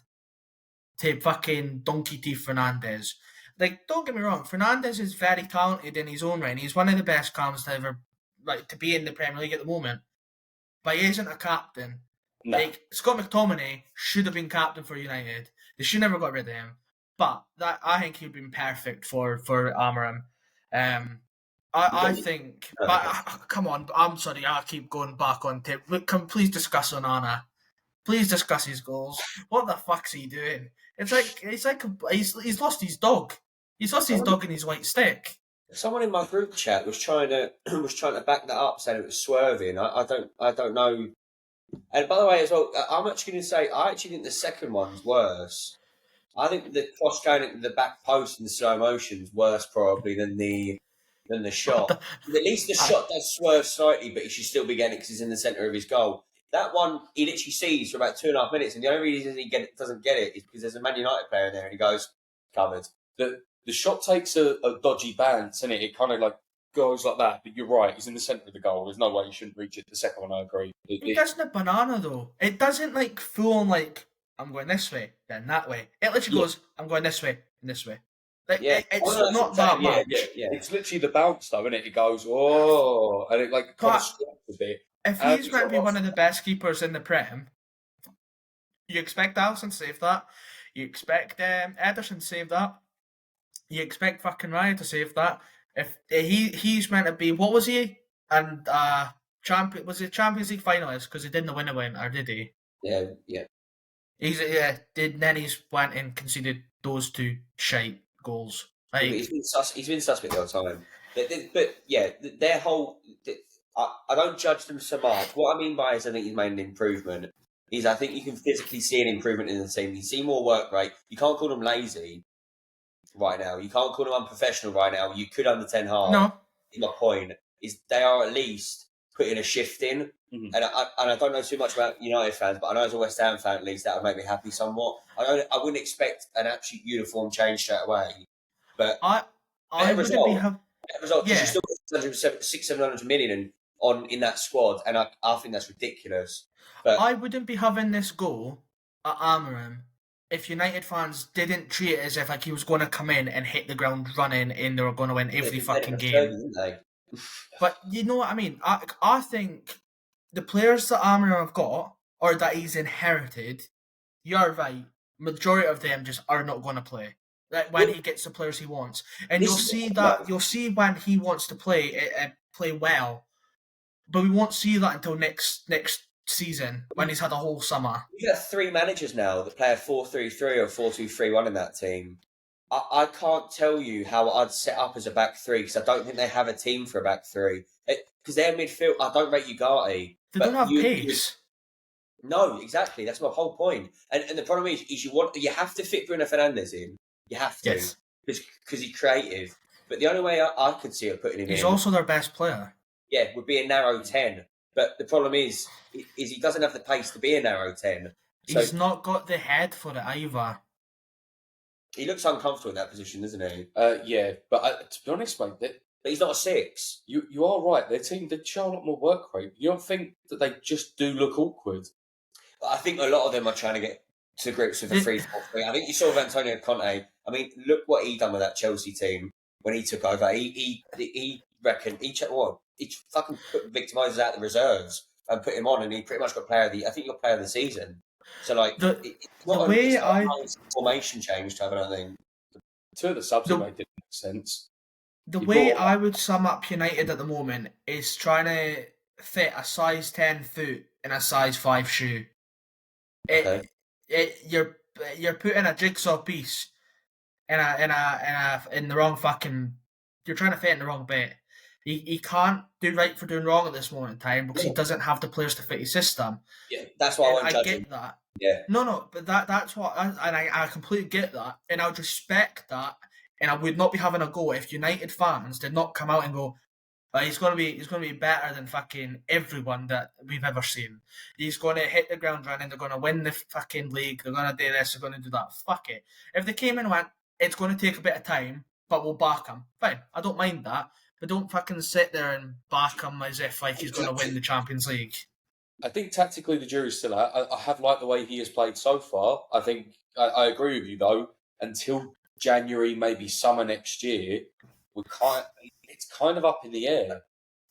to fucking Donkey Teeth Fernandez? Like, don't get me wrong, Fernandez is very talented in his own right. He's one of the best cams to ever to be in the Premier League at the moment. But he isn't a captain. No. Like, Scott McTominay should have been captain for United. They should never got rid of him. But I think he'd been perfect for Amorim. I think, but come on, I'm sorry, I keep going back on tape. Please discuss Onana. Please discuss his goals. What the fuck's he doing? It's like he's lost his dog. He's lost his dog and his white stick. Someone in my group chat was trying to back that up, saying it was swerving. I don't know. And by the way, as well, I'm actually going to say I actually think the second one's worse. I think the cross going into the back post in the slow motion's worse probably than the shot. At least the shot does swerve slightly, but he should still be getting it because he's in the centre of his goal. That one, he literally sees for about 2.5 minutes, and the only reason he doesn't get it is because there's a Man United player in there, and he goes, covered. The shot takes a dodgy bounce, and it kind of like goals like that, but you're right, he's in the centre of the goal. There's no way he shouldn't reach it. The second one, I agree. He doesn't a banana though. It doesn't like full on like I'm going this way, then that way. It literally goes I'm going this way and this way. Like it's not that much. Yeah. It's literally the bounce though, isn't it? It goes and it like kind of stops a bit. If he's meant to be one of the best keepers in the Prem, you expect Alisson to save that. You expect Ederson to save that. You expect fucking Ryan to save that. If he's meant to be, what was he? And was he Champions League finalist? Because he didn't win a winner, did he? Yeah. Then he's went and conceded those two shite goals. Like, he's been suspect the whole time. But yeah, their whole. I don't judge them so much. What I mean by is I think he's made an improvement. I think you can physically see an improvement in the team. You see more work rate. You can't call them lazy right now. You can't call them unprofessional right now. You could under Ten Hag. No. My point is they are at least putting a shift in. Mm-hmm. And I don't know too much about United fans, but I know as a West Ham fan at least that would make me happy somewhat. I wouldn't expect an absolute uniform change straight away. But I wouldn't be result, you still got 600-700 million in that squad, and I think that's ridiculous. But I wouldn't be having this goal at Amorim if United fans didn't treat it as if like he was going to come in and hit the ground running and they were going to win every fucking game. But you know what I mean? I think the players that Amorim have got, or that he's inherited, you're right, majority of them just are not going to play. Like when he gets the players he wants. And you'll see when he wants to play well. But we won't see that until next season when he's had a whole summer. You got 3 managers now that play a 4-3-3 or 4-2-3-1 in that team. I can't tell you how I'd set up as a back three because I don't think they have a team for a back three. Because their midfield, I don't rate Ugarte. They don't have pace. No, exactly. That's my whole point. And the problem is you have to fit Bruno Fernandes in. You have to. Yes. Because he's creative. But the only way I could see it putting him in... He's also their best player. Yeah, would be a narrow 10. But the problem is he doesn't have the pace to be a narrow 10. So he's not got the head for it either. He looks uncomfortable in that position, doesn't he? Yeah, but to be honest, mate, but he's not a 6. You are right. Their team did show a lot more work rate. You don't think that they just do look awkward? I think a lot of them are trying to get to grips with the 3-4-3. I think you saw with Antonio Conte. I mean, look what he done with that Chelsea team when he took over. He reckoned he fucking victimised out the reserves and put him on, and he pretty much got player of the season. So like formation change to have, I think. 2 of the subs made didn't make sense. The way I would sum up United at the moment is trying to fit a size 10 foot in a size 5 shoe. You're putting a jigsaw piece in the wrong fucking. You're trying to fit in the wrong bit. He can't do right for doing wrong at this moment in time because he doesn't have the players to fit his system. Yeah, that's why I get that. Yeah. No, but that's what, I completely get that, and I would respect that, and I would not be having a go if United fans did not come out and go, he's going to be better than fucking everyone that we've ever seen. He's going to hit the ground running. They're going to win the fucking league. They're going to do this. They're going to do that. Fuck it. If they came in and went, it's going to take a bit of time, but we'll back him. Fine. I don't mind that. But don't fucking sit there and back him as if like he's going to win the Champions League. I think tactically the jury's still out. I have liked the way he has played so far. I think I agree with you though. Until January, maybe summer next year, it's kind of up in the air.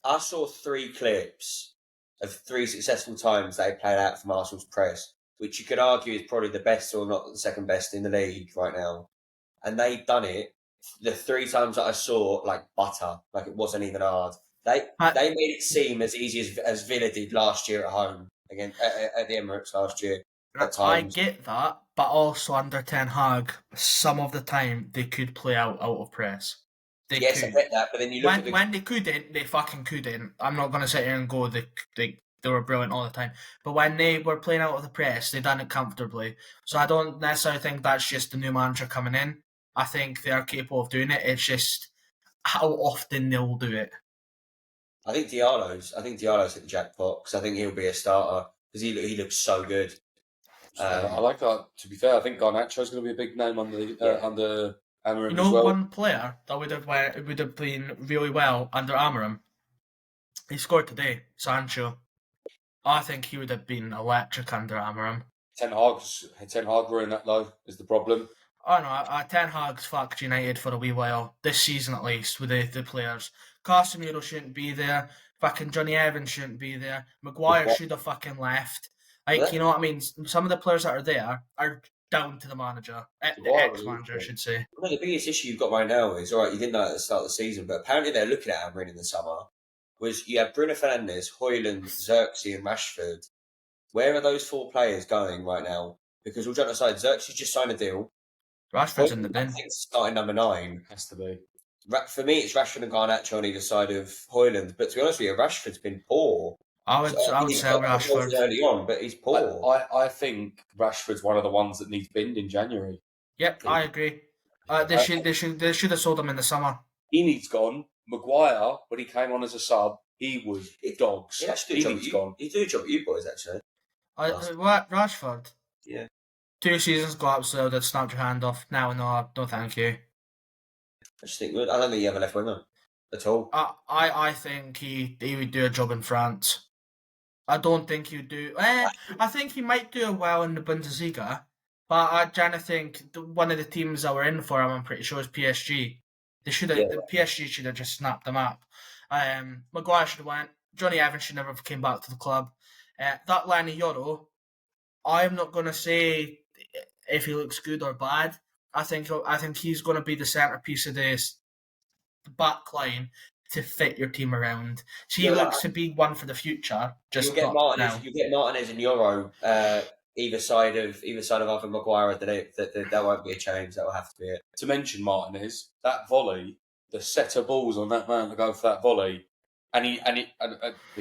I saw 3 clips of 3 successful times they played out from Arsenal's press, which you could argue is probably the best or not the second best in the league right now. And they've done it the 3 times that I saw like butter, like it wasn't even hard. They made it seem as easy as Villa did last year at home again at the Emirates last year. I get that, but also under Ten Hag, some of the time they could play out of press. I get that, but then you look when they couldn't, they fucking couldn't. I'm not going to sit here and go they were brilliant all the time. But when they were playing out of the press, they done it comfortably. So I don't necessarily think that's just the new manager coming in. I think they are capable of doing it. It's just how often they'll do it. I think Diallo's hit the jackpot because I think he'll be a starter because he looks so good. I like that. To be fair, I think Garnacho's going to be a big name under Amarim You as know, well. one player that would have been really well under Amarim. He scored today, Sancho. I think he would have been electric under Amarim. Ten Hag ruined that though, is the problem. Oh no, Ten Hag's fucked United for a wee while, this season at least, with the players. Casemiro shouldn't be there, fucking Johnny Evans shouldn't be there, Maguire should have fucking left. Like, you know what I mean? Some of the players that are there are down to the manager, the ex-manager, I should say. Well, the biggest issue you've got right now is, alright, you didn't know at the start of the season, but apparently they're looking at Amarin in the summer, was you have Bruno Fernandes, Højlund, Xerxes and Rashford. Where are those 4 players going right now? Because all joking aside, Xerxes just signed a deal. Rashford's in the bin. I think starting number 9. Has to be. For me, it's Rashford and Garnacho on either side of Højlund. But to be honest with you, Rashford's been poor. I would sell Rashford early on, but he's poor. I think Rashford's one of the ones that needs binned in January. Yep, I agree. They should have sold him in the summer. He needs gone. Maguire, when he came on as a sub, he was dogs. He needs gone. He did a job at you boys, actually. Rashford? Yeah. 2 seasons got absolutely that snapped your hand off. Now, no, thank you. I just think I don't think you have a left winger at all. I think he would do a job in France. I don't think he'd do. I think he might do well in the Bundesliga, but I kind of think one of the teams that were in for him, I'm pretty sure, is PSG. The PSG should have just snapped them up. Maguire should have went. Johnny Evans should never have came back to the club. That Lenny Yoro, I'm not going to say if he looks good or bad. I think he's going to be the centerpiece of this back line to fit your team around. So he looks to be one for the future. Just you'll get Martinez and Euro either side of Arthur Maguire. That won't be a change. That will have to be it. To mention Martinez, that volley, the set of balls on that man to go for that volley, and he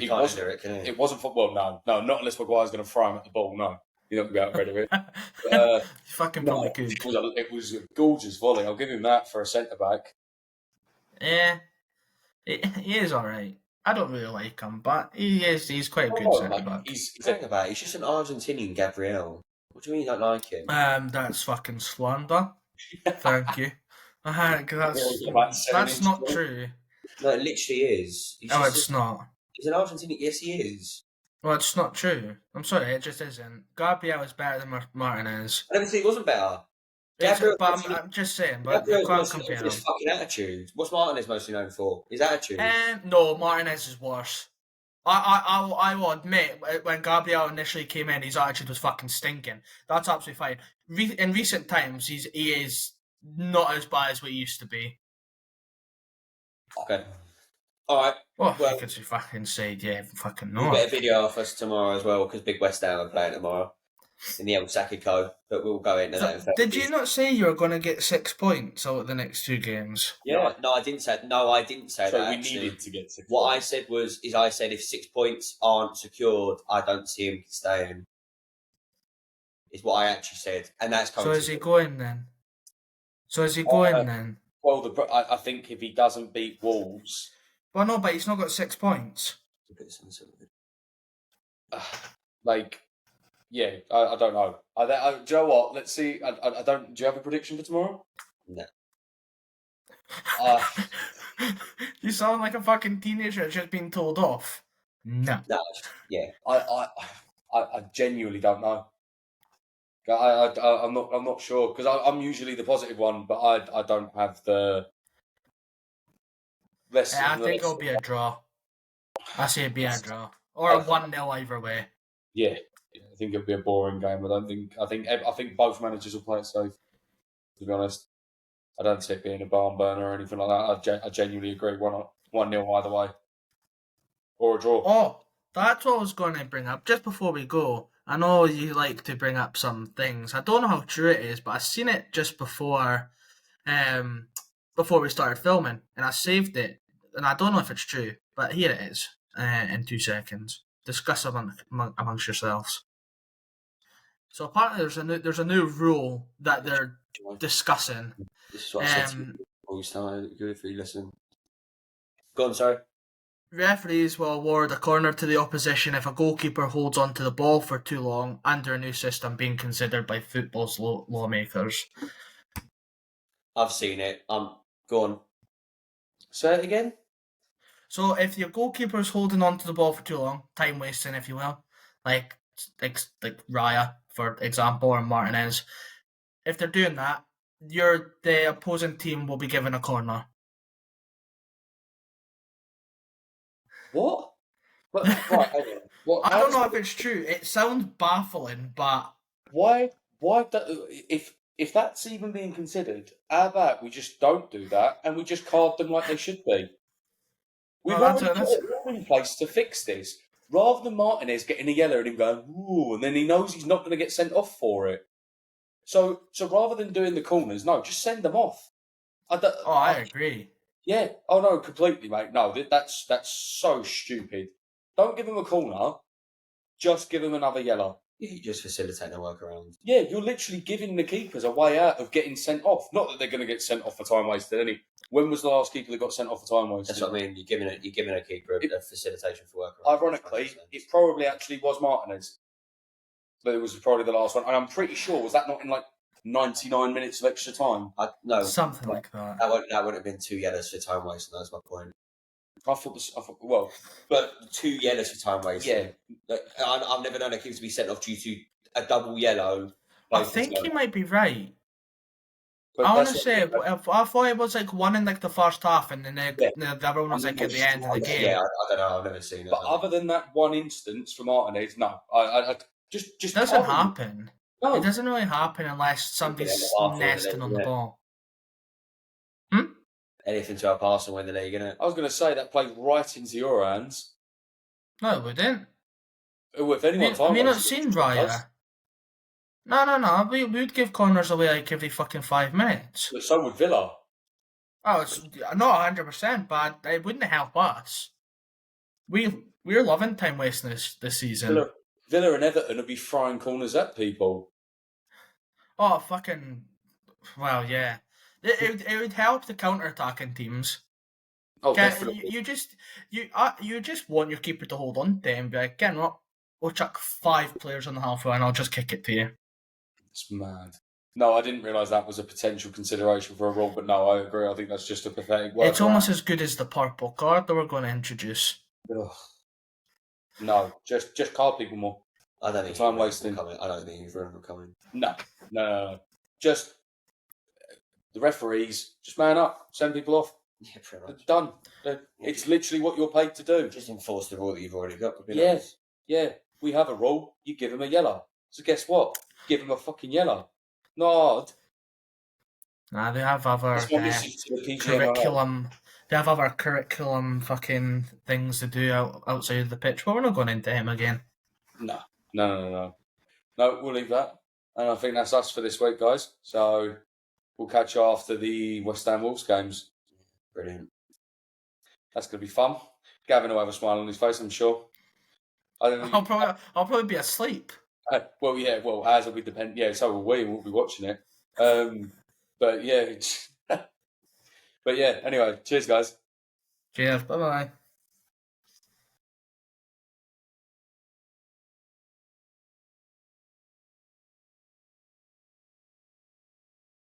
wasn't. Do it, can he? It wasn't for no, not unless Maguire's going to throw him at the ball. No, you don't get rid of it. Fucking probably good. It was a gorgeous volley. I'll give him that for a centre back. Yeah, he is all right. I don't really like him, but he's quite a good centre back. He's just an Argentinian Gabriel. What do you mean you don't like him? That's fucking slander. Thank you. That's not true. No, it literally is. It's not. He's an Argentinian. Yes, he is. Well, it's not true. I'm sorry, it just isn't. Gabriel is better than Martinez. I never think he wasn't better. But I'm just saying, but you can't compare them. His fucking attitude. What's Martinez mostly known for? His attitude. No, Martinez is worse. I will admit, when Gabriel initially came in, his attitude was fucking stinking. That's absolutely fine. In recent times, he is not as bad as what he used to be. Okay. All right. Well, because you fucking said, yeah, fucking no. We'll get a video off us tomorrow as well, because Big West Ham are playing tomorrow in the El Sakico, but we'll go into that. Did you not say you were going to get 6 points out of the next 2 games? Yeah. No, I didn't say that. So we needed to get 6 What points. I said was, if 6 points aren't secured, I don't see him staying. Is what I actually said, and that's So is he going then? Well, I think if he doesn't beat Wolves, Well, no, but he's not got 6 points. yeah, I don't know. Do you know what? Let's see. I don't. Do you have a prediction for tomorrow? No. You sound like a fucking teenager that's just been told off. No. Yeah. I genuinely don't know. I'm not sure because I'm usually the positive one, but I don't have the. I think it'll be a draw. I say it'll be a draw or a 1-0 either way. Yeah, I think it'll be a boring game. I think both managers will play it safe. To be honest, I don't see it being a barn burner or anything like that. I genuinely agree. 1-0 either way, or a draw. Oh, that's what I was going to bring up just before we go. I know you like to bring up some things. I don't know how true it is, but I seen it just before we started filming, and I saved it. And I don't know if it's true, but here it is in 2 seconds. Discuss amongst yourselves. So apparently there's a new rule that they're discussing. This is what I said to you before we started. Good if you listen. Go on, sorry. Referees will award a corner to the opposition if a goalkeeper holds onto the ball for too long under a new system being considered by football's lawmakers. I've seen it. Go on. Say it again. So if your goalkeeper's holding on to the ball for too long, time wasting, if you will, like Raya, for example, or Martinez, if they're doing that, the opposing team will be given a corner. What? But, right, hang on. What, I don't know if it's true. It sounds baffling, but Why? If that's even being considered, how about we just don't do that and we just card them like they should be? We've Well, already got a rule in place to fix this. Rather than Martinez getting a yellow and him going, ooh, and then he knows he's not going to get sent off for it. So rather than doing the corners, no, just send them off. I agree. Yeah. Oh no, completely, mate. No, that's so stupid. Don't give him a corner. Just give him another yellow. You just facilitate the workaround. Yeah, you're literally giving the keepers a way out of getting sent off. Not that they're going to get sent off for time wasted. When was the last keeper that got sent off for time wasted? That's what I mean. You're giving a keeper a facilitation for workaround. Ironically, it probably actually was Martinez. But it was probably the last one. And I'm pretty sure, was that not in 99 minutes of extra time? No. Something like that. That would have been 2 yellows for time wasting. That's my point. But 2 yellows for time wasting. Yeah. I've never known a keeper to be sent off due to a double yellow. I think you might be right. But I want to say, I thought it was one in the first half, and then the other one was at the end of the game. Yeah, I don't know. I've never seen it. But other than that one instance for Martinez, no. I just it doesn't happen. No. It doesn't really happen unless somebody's nesting on the ball. Anything to our pass and win the league, innit? I was going to say that played right into your hands. No, it wouldn't. If anyone Have you not seen Raya? No. We would give corners away every fucking 5 minutes. But so would Villa. Oh, it's not 100%, but it wouldn't help us. We're loving time wasting this season. Villa and Everton would be throwing corners at people. Oh, fucking... Well, yeah. It would help the counter-attacking teams. Oh, definitely. You just want your keeper to hold on to him and be like, again, what? We'll chuck 5 players on the halfway and I'll just kick it to you. It's mad. No, I didn't realise that was a potential consideration for a rule, but no, I agree. I think that's just a pathetic work. It's almost as good as the purple card that we're going to introduce. Ugh. No, just card people more. I don't think time wasting. I don't think he's coming. No. Just the referees, just man up, send people off. Yeah, pretty much. Done. It's literally what you're paid to do. Just enforce the rule that you've already got. Yes. Yeah. We have a rule. You give them a yellow. So guess what? Give them a fucking yellow. No. Nah, they have other curriculum. They have other curriculum fucking things to do outside of the pitch. But we're not going into him again. No. No, we'll leave that. And I think that's us for this week, guys. So we'll catch you after the West Ham Wolves games. Brilliant. That's going to be fun. Gavin will have a smile on his face, I'm sure. I don't know. I'll probably be asleep. As will be depend. Yeah, so will we. We'll be watching it. But yeah, anyway, cheers, guys. Cheers. Bye bye.